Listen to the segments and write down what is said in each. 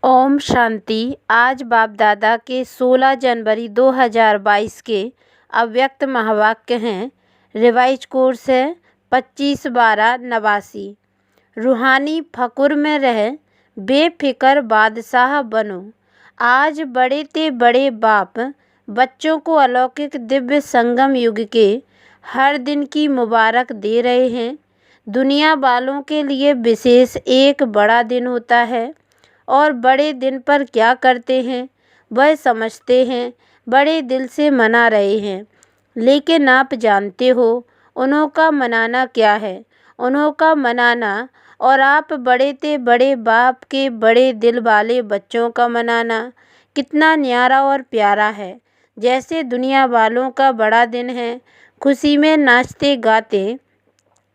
ओम शांति। आज बाप दादा के 16 जनवरी 2022 के अव्यक्त महावाक्य हैं। रिवाइज कोर्स है 25/12/89। रूहानी फकुर में रह बेफिक्र बादशाह बनो। आज बड़े ते बड़े बाप बच्चों को अलौकिक दिव्य संगम युग के हर दिन की मुबारक दे रहे हैं। दुनिया वालों के लिए विशेष एक बड़ा दिन होता है और बड़े दिन पर क्या करते हैं वह समझते हैं, बड़े दिल से मना रहे हैं। लेकिन आप जानते हो उन्हों का मनाना क्या है। उन्हों का मनाना और आप बड़े ते बड़े बाप के बड़े दिल वाले बच्चों का मनाना कितना न्यारा और प्यारा है। जैसे दुनिया वालों का बड़ा दिन है, खुशी में नाचते गाते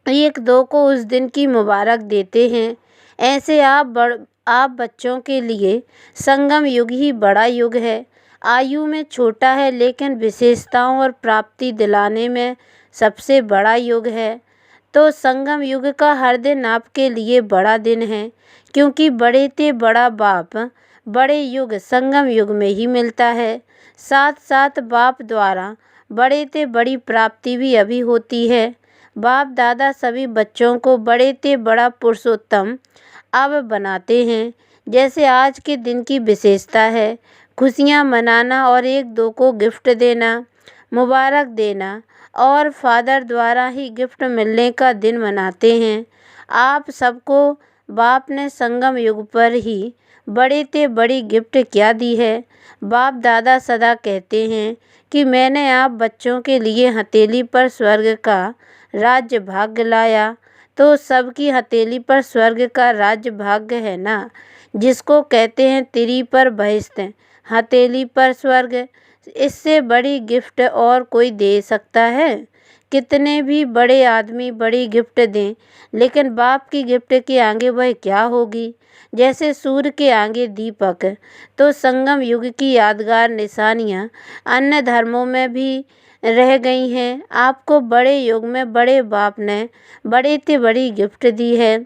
एक दो को उस दिन की मुबारक देते हैं, ऐसे आप बच्चों के लिए संगम युग ही बड़ा युग है। आयु में छोटा है लेकिन विशेषताओं और प्राप्ति दिलाने में सबसे बड़ा युग है। तो संगम युग का हर दिन आपके लिए बड़ा दिन है, क्योंकि बड़े ते बड़ा बाप बड़े युग संगम युग में ही मिलता है। साथ साथ बाप द्वारा बड़े ते बड़ी प्राप्ति भी अभी होती है। बाप दादा सभी बच्चों को बड़े ते बड़ा पुरुषोत्तम अब बनाते हैं। जैसे आज के दिन की विशेषता है खुशियाँ मनाना और एक दो को गिफ्ट देना, मुबारक देना और फादर द्वारा ही गिफ्ट मिलने का दिन मनाते हैं। आप सबको बाप ने संगम युग पर ही बड़े ते बड़ी गिफ्ट क्या दी है। बाप दादा सदा कहते हैं कि मैंने आप बच्चों के लिए हथेली पर स्वर्ग का राज्य भाग्य लाया। तो सबकी हथेली पर स्वर्ग का राज्य भाग्य है ना, जिसको कहते हैं तिरी पर बहिष्त हथेली पर स्वर्ग। इससे बड़ी गिफ्ट और कोई दे सकता है? कितने भी बड़े आदमी बड़ी गिफ्ट दें, लेकिन बाप की गिफ्ट के आगे वह क्या होगी। जैसे सूर्य के आगे दीपक। तो संगम युग की यादगार निशानियाँ अन्य धर्मों में भी रह गई हैं। आपको बड़े युग में बड़े बाप ने बड़े ते बड़ी गिफ्ट दी है,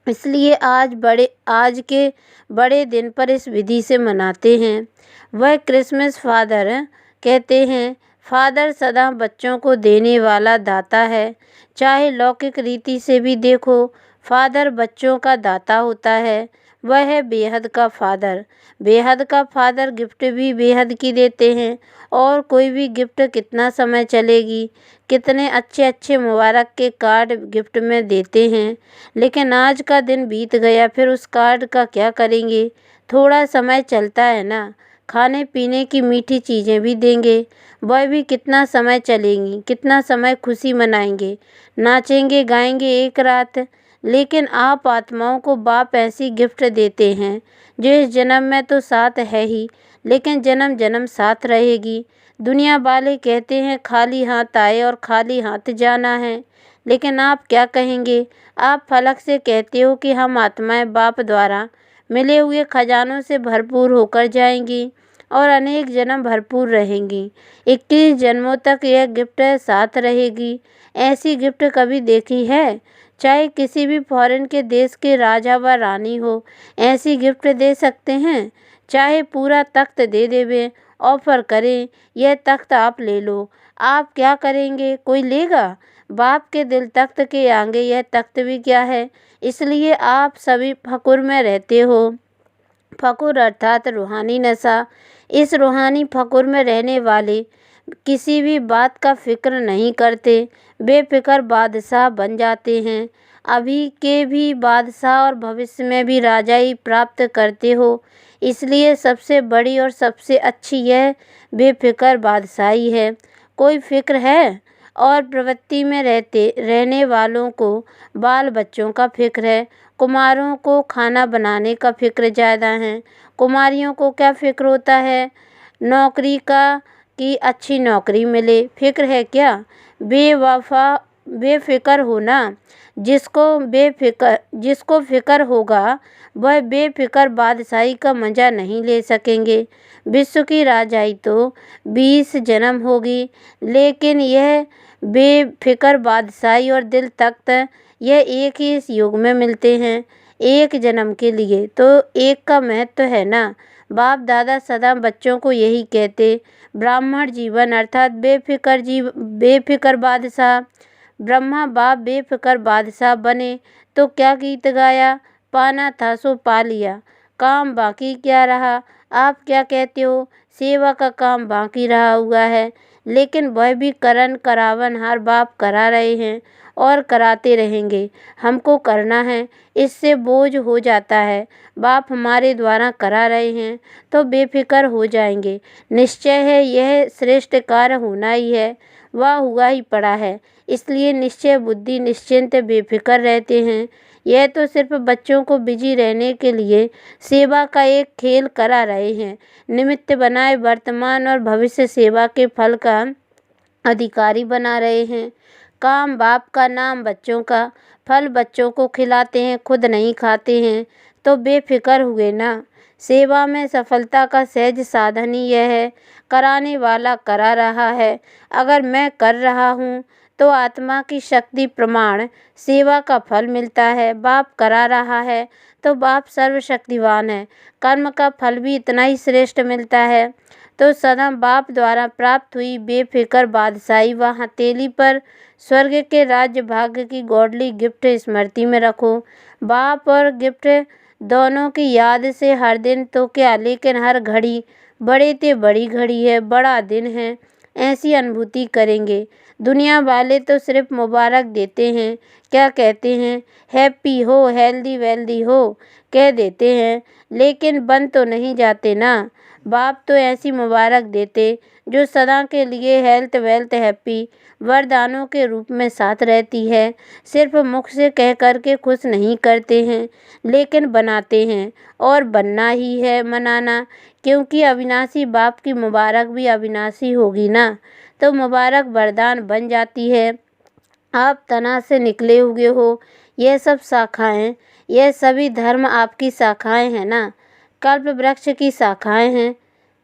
इसलिए आज के बड़े दिन पर इस विधि से मनाते हैं। वह क्रिसमस फादर कहते हैं। फादर सदा बच्चों को देने वाला दाता है। चाहे लौकिक रीति से भी देखो, फादर बच्चों का दाता होता है। वह है बेहद का फादर। बेहद का फादर गिफ्ट भी बेहद की देते हैं। और कोई भी गिफ्ट कितना समय चलेगी, कितने अच्छे अच्छे मुबारक के कार्ड गिफ्ट में देते हैं, लेकिन आज का दिन बीत गया, फिर उस कार्ड का क्या करेंगे। थोड़ा समय चलता है ना, खाने पीने की मीठी चीज़ें भी देंगे, वह भी कितना समय चलेंगी, कितना समय खुशी मनाएंगे, नाचेंगे गाएंगे एक रात। लेकिन आप आत्माओं को बाप ऐसी गिफ्ट देते हैं जो इस जन्म में तो साथ है ही, लेकिन जन्म जन्म साथ रहेगी। दुनिया वाले कहते हैं खाली हाथ आए और खाली हाथ जाना है, लेकिन आप क्या कहेंगे। आप फलक से कहते हो कि हम आत्माएं बाप द्वारा मिले हुए खजानों से भरपूर होकर जाएंगी और अनेक जन्म भरपूर रहेंगी। 21 जन्मों तक यह गिफ्ट साथ रहेगी। ऐसी गिफ्ट कभी देखी है? चाहे किसी भी फॉरेन के देश के राजा व रानी हो, ऐसी गिफ्ट दे सकते हैं। चाहे पूरा तख्त दे देवे, ऑफर करें यह तख्त आप ले लो, आप क्या करेंगे? कोई लेगा? बाप के दिल तख्त के आगे यह तख्त भी क्या है। इसलिए आप सभी फकुर में रहते हो। फकुर अर्थात रूहानी नशा। इस रूहानी फकुर में रहने वाले किसी भी बात का फिक्र नहीं करते, बेफिक्र बादशाह बन जाते हैं। अभी के भी बादशाह और भविष्य में भी राजाई प्राप्त करते हो। इसलिए सबसे बड़ी और सबसे अच्छी यह बेफिक्र बादशाही है। कोई फिक्र है? और प्रवृत्ति में रहने वालों को बाल बच्चों का फिक्र है। कुमारों को खाना बनाने का फिक्र ज़्यादा है। कुमारियों को क्या फिक्र होता है? नौकरी का, कि अच्छी नौकरी मिले। फिक्र है क्या? बेफिक्र होना। जिसको फिक्र होगा वह बेफिक्र बादशाही का मज़ा नहीं ले सकेंगे। विश्व की राजाई तो 20 जन्म होगी, लेकिन यह बेफिक्र बादशाही और दिल तख्त यह एक ही इस युग में मिलते हैं। एक जन्म के लिए, तो एक का महत्व है ना। बाप दादा सदा बच्चों को यही कहते। ब्राह्मण जीवन अर्थात बेफिक्र बादशाह। ब्रह्मा बाप बेफिक्र बादशाह बने तो क्या गीत गाया, पाना था सो पा लिया, काम बाकी क्या रहा। आप क्या कहते हो, सेवा का काम बाकी रहा हुआ है, लेकिन वह भी करन करावन हर बाप करा रहे हैं और कराते रहेंगे। हमको करना है, इससे बोझ हो जाता है। बाप हमारे द्वारा करा रहे हैं तो बेफिक्र हो जाएंगे। निश्चय है यह श्रेष्ठ कार्य होना ही है, वह हुआ ही पड़ा है, इसलिए निश्चय बुद्धि निश्चिंत बेफिक्र रहते हैं। यह तो सिर्फ बच्चों को बिजी रहने के लिए सेवा का एक खेल करा रहे हैं, निमित्त बनाए वर्तमान और भविष्य सेवा के फल का अधिकारी बना रहे हैं। काम बाप का, नाम बच्चों का, फल बच्चों को खिलाते हैं, खुद नहीं खाते हैं, तो बेफिक्र हुए ना। सेवा में सफलता का सहज साधन ही यह है, कराने वाला करा रहा है। अगर मैं कर रहा हूँ तो आत्मा की शक्ति प्रमाण सेवा का फल मिलता है। बाप करा रहा है तो बाप सर्वशक्तिवान है, कर्म का फल भी इतना ही श्रेष्ठ मिलता है। तो सदा बाप द्वारा प्राप्त हुई बेफिक्र बादशाही व हथेली पर स्वर्ग के राज्य भाग्य की गॉडली गिफ्ट स्मृति में रखो। बाप और गिफ्ट दोनों की याद से हर दिन तो क्या, लेकिन हर घड़ी बड़े ते बड़ी घड़ी है, बड़ा दिन है, ऐसी अनुभूति करेंगे। दुनिया वाले तो सिर्फ मुबारक देते हैं, क्या कहते हैं, हैप्पी हो, हेल्दी वेल्दी हो कह देते हैं, लेकिन बन तो नहीं जाते ना। बाप तो ऐसी मुबारक देते जो सदा के लिए हेल्थ वेल्थ हैप्पी वरदानों के रूप में साथ रहती है। सिर्फ मुख से कह कर के खुश नहीं करते हैं, लेकिन बनाते हैं, और बनना ही है मनाना, क्योंकि अविनाशी बाप की मुबारक भी अविनाशी होगी ना, तो मुबारक वरदान बन जाती है। आप तना से निकले हुए हो, यह सब शाखाएं, यह सभी धर्म आपकी शाखाएं हैं ना, कल्प वृक्ष की शाखाएं हैं।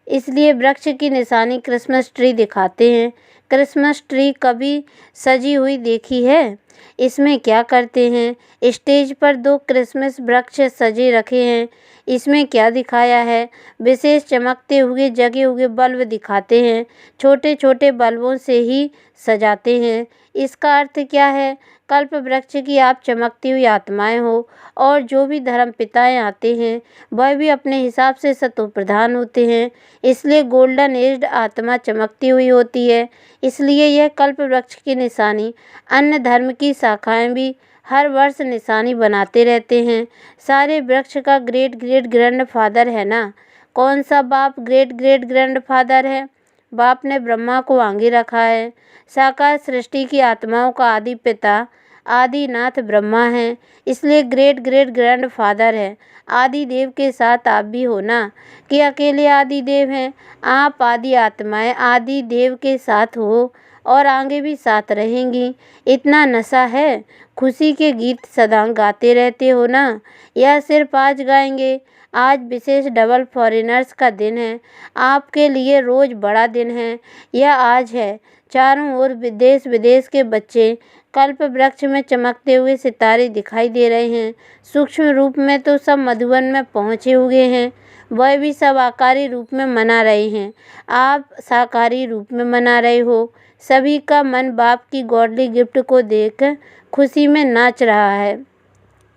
इसलिए वृक्ष की निशानी क्रिसमस ट्री दिखाते हैं। क्रिसमस ट्री कभी सजी हुई देखी है? इसमें क्या करते हैं? स्टेज पर 2 क्रिसमस वृक्ष सजे रखे हैं, इसमें क्या दिखाया है? विशेष चमकते हुए जगे हुए बल्ब दिखाते हैं, छोटे छोटे बल्बों से ही सजाते हैं। इसका अर्थ क्या है? कल्प वृक्ष की आप चमकती हुई आत्माएं हो, और जो भी धर्म पिताएं आते हैं वह भी अपने हिसाब से सतो प्रधान होते हैं, इसलिए गोल्डन एज्ड आत्मा चमकती हुई होती है। इसलिए यह कल्प वृक्ष की निशानी अन्य धर्म की शाखाएं भी हर वर्ष निशानी बनाते रहते हैं। सारे वृक्ष का ग्रेट ग्रेट ग्रैंड फादर है ना। कौन सा बाप ग्रेट ग्रेट ग्रैंड फादर है? बाप ने ब्रह्मा को आगे रखा है। साकार सृष्टि की आत्माओं का आदि पिता आदिनाथ ब्रह्मा है, इसलिए ग्रेट ग्रेट ग्रैंड फादर है। आदि देव के साथ आप भी हो ना, कि अकेले आदि देव हैं? आप आदि आत्माएं आदि देव के साथ हो और आगे भी साथ रहेंगी। इतना नशा है, खुशी के गीत सदा गाते रहते हो ना, या सिर्फ आज गाएंगे? आज विशेष डबल फॉरेनर्स का दिन है, आपके लिए रोज बड़ा दिन है, यह आज है। चारों ओर देश विदेश के बच्चे कल्प वृक्ष में चमकते हुए सितारे दिखाई दे रहे हैं। सूक्ष्म रूप में तो सब मधुवन में पहुँचे हुए हैं, वह भी सब आकारी रूप में मना रहे हैं। आप साकारी रूप में मना रहे हो। सभी का मन बाप की गॉडली गिफ्ट को देख खुशी में नाच रहा है।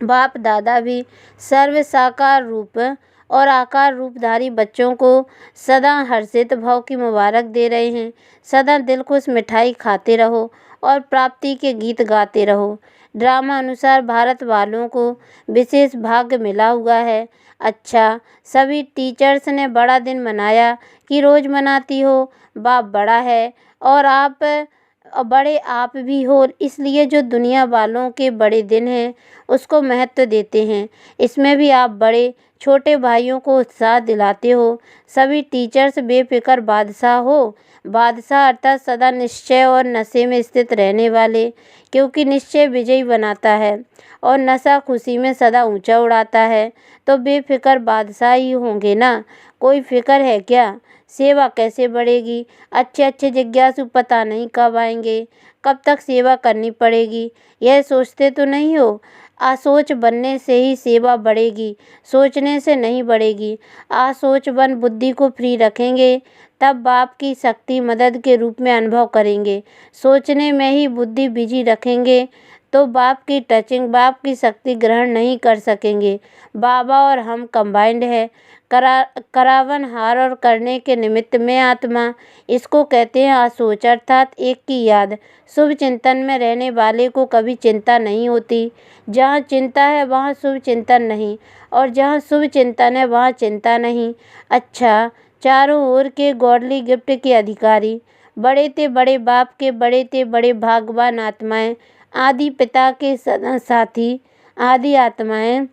बाप दादा भी सर्व साकार रूप और आकार रूपधारी बच्चों को सदा हर्षित भाव की मुबारक दे रहे हैं। सदा दिल खुश मिठाई खाते रहो और प्राप्ति के गीत गाते रहो। ड्रामा अनुसार भारत वालों को विशेष भाग्य मिला हुआ है। अच्छा, सभी टीचर्स ने बड़ा दिन मनाया कि रोज़ मनाती हो? बाप बड़ा है और आप बड़े आप भी हो, इसलिए जो दुनिया वालों के बड़े दिन हैं उसको महत्व देते हैं। इसमें भी आप बड़े छोटे भाइयों को उत्साह दिलाते हो। सभी टीचर्स बेफिक्र बादशाह हो। बादशाह अर्थात सदा निश्चय और नशे में स्थित रहने वाले, क्योंकि निश्चय विजयी बनाता है और नशा खुशी में सदा ऊंचा उड़ाता है। तो बेफिक्र बादशाह ही होंगे ना। कोई फिक्र है क्या? सेवा कैसे बढ़ेगी? अच्छे अच्छे जिज्ञासु पता नहीं कब आएंगे, कब तक सेवा करनी पड़ेगी, यह सोचते तो नहीं हो? आसोच बनने से ही सेवा बढ़ेगी, सोचने से नहीं बढ़ेगी। आसोच बन बुद्धि को फ्री रखेंगे तब बाप की शक्ति मदद के रूप में अनुभव करेंगे। सोचने में ही बुद्धि बिजी रखेंगे तो बाप की टचिंग, बाप की शक्ति ग्रहण नहीं कर सकेंगे। बाबा और हम कंबाइंड है, करावन हार और करने के निमित्त में आत्मा। इसको कहते हैं आसोच, अर्थात एक की याद। शुभ चिंतन में रहने वाले को कभी चिंता नहीं होती। जहाँ चिंता है वहाँ शुभ चिंतन नहीं, और जहाँ शुभ चिंतन है वहाँ चिंता नहीं। अच्छा, चारों ओर के गॉडली गिफ्ट के अधिकारी, बड़े ते बड़े बाप के बड़े ते बड़े भागवान आत्माएं, आदि पिता के सदा साथी, आदि आत्माएं,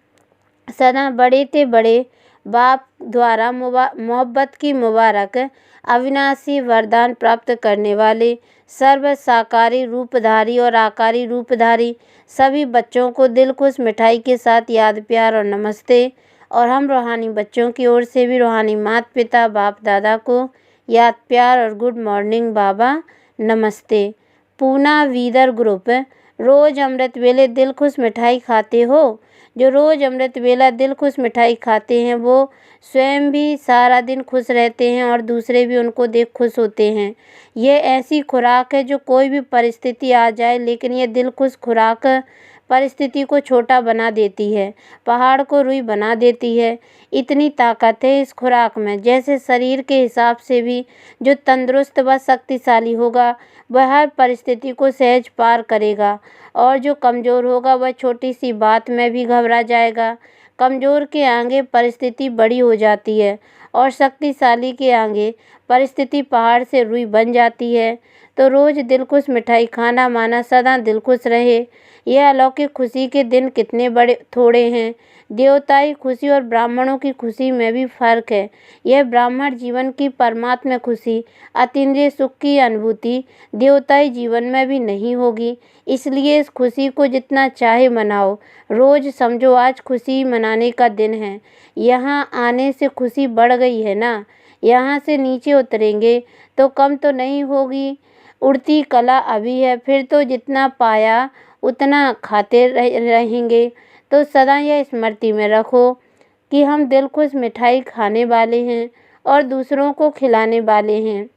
सदा बड़े ते बड़े बाप द्वारा मोहब्बत की मुबारक अविनाशी वरदान प्राप्त करने वाले सर्व साकारी रूपधारी और आकारी रूपधारी सभी बच्चों को दिल खुश मिठाई के साथ याद, प्यार और नमस्ते। और हम रूहानी बच्चों की ओर से भी रूहानी माता पिता बाप दादा को याद, प्यार और गुड मॉर्निंग बाबा, नमस्ते। पूना वीदर ग्रुप, रोज़ अमृत वेले दिल खुश मिठाई खाते हो? जो रोज़ अमृत वेला दिल खुश मिठाई खाते हैं वो स्वयं भी सारा दिन खुश रहते हैं और दूसरे भी उनको देख खुश होते हैं। ये ऐसी खुराक है जो कोई भी परिस्थिति आ जाए, लेकिन ये दिल खुश खुराक परिस्थिति को छोटा बना देती है, पहाड़ को रुई बना देती है। इतनी ताकत है इस खुराक में। जैसे शरीर के हिसाब से भी जो तंदुरुस्त व शक्तिशाली होगा वह हर परिस्थिति को सहज पार करेगा, और जो कमज़ोर होगा वह छोटी सी बात में भी घबरा जाएगा। कमज़ोर के आगे परिस्थिति बड़ी हो जाती है और शक्तिशाली के आगे परिस्थिति पहाड़ से रुई बन जाती है। तो रोज़ दिल खुश मिठाई खाना माना सदा दिल खुश रहे। यह अलौकिक खुशी के दिन कितने बड़े थोड़े हैं। देवताई खुशी और ब्राह्मणों की खुशी में भी फर्क है। यह ब्राह्मण जीवन की परमात्मा खुशी, अतीन्द्रिय सुख की अनुभूति देवताई जीवन में भी नहीं होगी। इसलिए इस खुशी को जितना चाहे मनाओ। रोज़ समझो आज खुशी मनाने का दिन है। यहाँ आने से खुशी बढ़ गई है ना, यहाँ से नीचे उतरेंगे तो कम तो नहीं होगी। उड़ती कला अभी है, फिर तो जितना पाया उतना खाते रहेंगे। तो सदा यह स्मृति में रखो कि हम दिल खुश मिठाई खाने वाले हैं और दूसरों को खिलाने वाले हैं,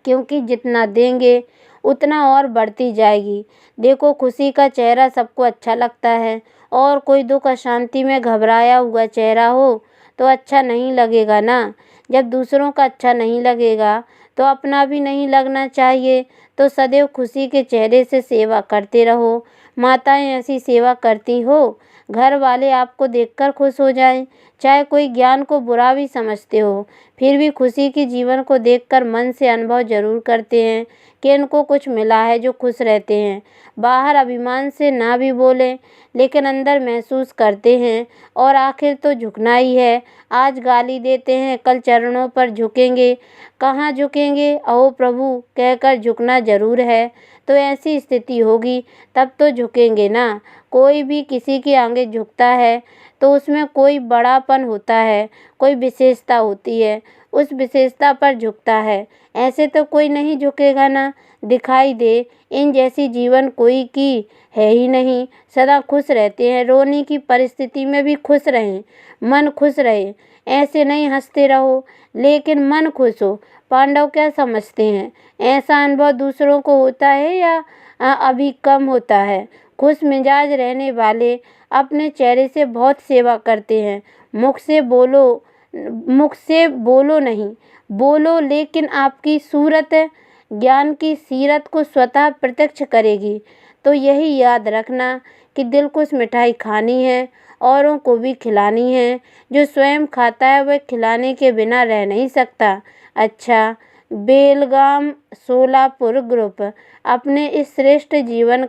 क्योंकि जितना देंगे उतना और बढ़ती जाएगी। देखो, खुशी का चेहरा सबको अच्छा लगता है, और कोई दुख अशांति में घबराया हुआ चेहरा हो तो अच्छा नहीं लगेगा ना। जब दूसरों का अच्छा नहीं लगेगा तो अपना भी नहीं लगना चाहिए। तो सदैव खुशी के चेहरे से सेवा करते रहो। माताएं ऐसी सेवा करती हो, घर वाले आपको देखकर खुश हो जाएं। चाहे कोई ज्ञान को बुरा भी समझते हो, फिर भी खुशी के जीवन को देखकर मन से अनुभव जरूर करते हैं कि इनको कुछ मिला है, जो खुश रहते हैं। बाहर अभिमान से ना भी बोलें, लेकिन अंदर महसूस करते हैं। और आखिर तो झुकना ही है। आज गाली देते हैं, कल चरणों पर झुकेंगे। कहाँ झुकेंगे? ओ प्रभु कहकर झुकना जरूर है। तो ऐसी स्थिति होगी तब तो झुकेंगे ना। कोई भी किसी के आगे झुकता है तो उसमें कोई बड़ापन होता है, कोई विशेषता होती है, उस विशेषता पर झुकता है। ऐसे तो कोई नहीं झुकेगा ना। दिखाई दे इन जैसी जीवन कोई की है ही नहीं। सदा खुश रहते हैं। रोने की परिस्थिति में भी खुश रहें, मन खुश रहे। ऐसे नहीं हंसते रहो लेकिन मन खुश हो। पांडव क्या समझते हैं? ऐसा अनुभव दूसरों को होता है या अभी कम होता है? खुश मिजाज रहने वाले अपने चेहरे से बहुत सेवा करते हैं। मुख से बोलो नहीं, बोलो लेकिन आपकी सूरत ज्ञान की सीरत को स्वतः प्रत्यक्ष करेगी। तो यही याद रखना कि दिल खुश मिठाई खानी है, औरों को भी खिलानी है। जो स्वयं खाता है वह खिलाने के बिना रह नहीं सकता। अच्छा, बेलगाम सोलापुर ग्रुप, अपने इस श्रेष्ठ जीवन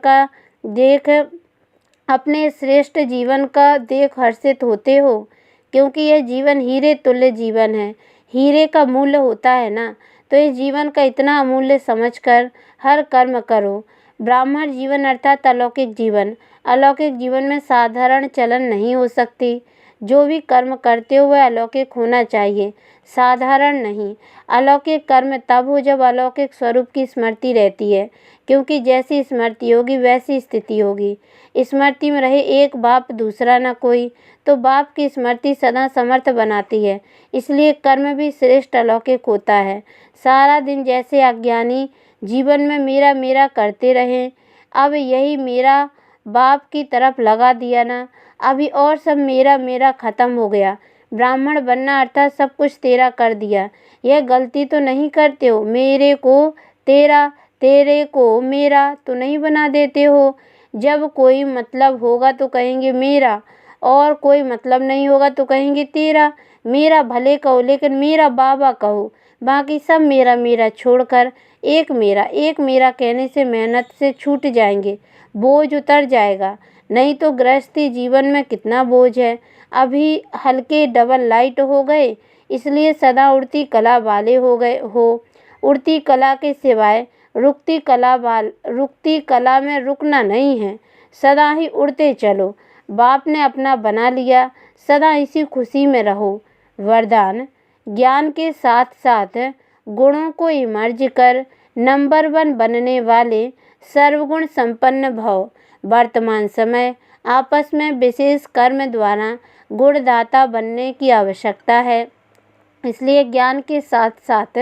का देख हर्षित होते हो, क्योंकि यह जीवन हीरे तुल्य जीवन है। हीरे का मूल्य होता है ना, तो इस जीवन का इतना अमूल्य समझकर हर कर्म करो। ब्राह्मण जीवन अर्थात अलौकिक जीवन। अलौकिक जीवन में साधारण चलन नहीं हो सकती। जो भी कर्म करते हो वह अलौकिक होना चाहिए, साधारण नहीं। अलौकिक कर्म तब हो जब अलौकिक स्वरूप की स्मृति रहती है, क्योंकि जैसी स्मृति होगी वैसी स्थिति होगी। स्मृति में रहे एक बाप दूसरा न कोई, तो बाप की स्मृति सदा समर्थ बनाती है। इसलिए कर्म भी श्रेष्ठ अलौकिक होता है। सारा दिन जैसे अज्ञानी जीवन में मेरा मेरा करते रहे, अब यही मेरा बाप की तरफ लगा दिया ना, अभी और सब मेरा मेरा खत्म हो गया। ब्राह्मण बनना अर्थात सब कुछ तेरा कर दिया। यह गलती तो नहीं करते हो? मेरे को तेरा, तेरे को मेरा तो नहीं बना देते हो? जब कोई मतलब होगा तो कहेंगे मेरा, और कोई मतलब नहीं होगा तो कहेंगे तेरा। मेरा भले कहो लेकिन मेरा बाबा कहो, बाकी सब मेरा मेरा छोड़कर एक मेरा कहने से मेहनत से छूट जाएंगे, बोझ उतर जाएगा। नहीं तो गृहस्थी जीवन में कितना बोझ है। अभी हल्के डबल लाइट हो गए, इसलिए सदा उड़ती कला वाले हो गए हो। उड़ती कला के सिवाय रुकती कला में रुकना नहीं है, सदा ही उड़ते चलो। बाप ने अपना बना लिया, सदा इसी खुशी में रहो। वरदान: ज्ञान के साथ साथ गुणों को इमर्ज कर नंबर 1 बनने वाले सर्वगुण संपन्न भव। वर्तमान समय आपस में विशेष कर्म द्वारा गुणदाता बनने की आवश्यकता है, इसलिए ज्ञान के साथ साथ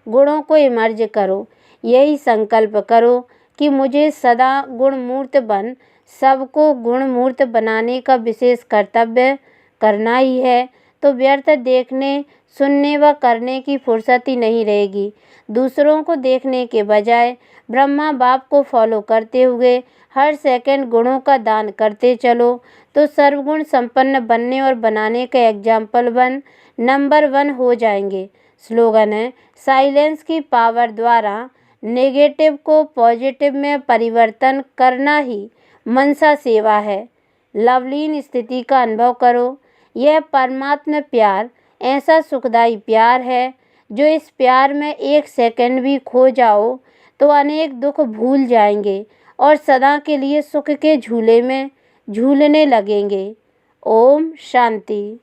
गुणों को इमर्ज करो। यही संकल्प करो कि मुझे सदा गुणमूर्त बन सबको गुणमूर्त बनाने का विशेष कर्तव्य करना ही है, तो व्यर्थ देखने, सुनने व करने की फुर्सत ही नहीं रहेगी। दूसरों को देखने के बजाय ब्रह्मा बाप को फॉलो करते हुए हर सेकंड गुणों का दान करते चलो, तो सर्वगुण संपन्न बनने और बनाने के एग्जाम्पल नंबर 1 हो जाएंगे। स्लोगन है: साइलेंस की पावर द्वारा नेगेटिव को पॉजिटिव में परिवर्तन करना ही मनसा सेवा है। लवलीन स्थिति का अनुभव करो। यह परमात्मा प्यार ऐसा सुखदायी प्यार है, जो इस प्यार में एक सेकंड भी खो जाओ तो अनेक दुख भूल जाएंगे और सदा के लिए सुख के झूले में झूलने लगेंगे। ओम शांति।